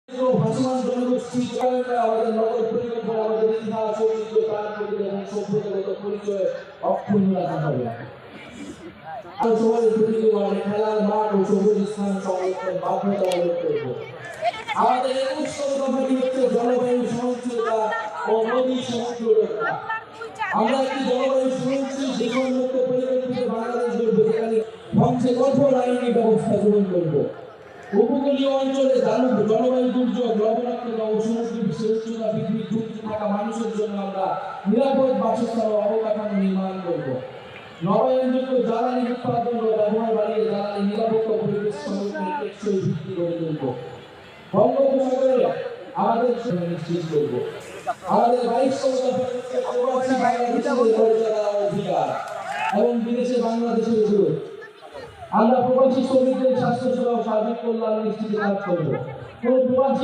ভাসমান জনগোষ্ঠী আমাদের নগর পরিকল্পনা আমাদের ইতিহাস ঐতিহ্য তাৎপর্য এবং সভ্যতাগত পরিচয় অক্ষুণ্ণ রাখা হবে। সমাজের প্রতিনিধি খেলার মাঠ ও সবুজ স্থান সংরক্ষণ বাধ্যতামূলক করব। আমাদের 21তম দফাটি হচ্ছে জলবায়ু সহনশীলতা ও নদী সমুদ্র রক্ষা। আমরা একটি জলবায়ু সহনশীল জীবনমুক্ত পরিকল্পিত বাংলাদেশ গড়ব, যেখানে ধ্বংসে কঠোর আইনি ব্যবস্থা গ্রহণ করব। উপকূলীয় অঞ্চলে জলবায়ু দুর্যোগ, লবণাক্ততা ও সমুদ্র পৃষ্ঠের উচ্চতা বৃদ্ধির ঝুঁকি থাকা মানুষের জন্য আমরা নিরাপদ বাসস্থান ও অবকাঠামো নির্মাণ করব। নবায়নযোগ্য জ্বালানি উৎপাদন ও ব্যবহার বাড়িয়ে জ্বালানি নিরাপত্তা পরিবেশ সংরক্ষণের টেকসই ভিত্তি গড়ে তুলব। বঙ্গোপসাগরে আমাদের নিশ্চিত করব। আমাদের 22তম দফা প্রবাসী বাংলাদেশের মর্যাদা ও অধিকার এবং বিদেশে বাংলাদেশের দূর। আমরা প্রবাসী শ্রমিকদের স্বাস্থ্য সেবা ও সার্বিক কল্যাণ নিশ্চিত কাজ করব। কোন প্রবাসী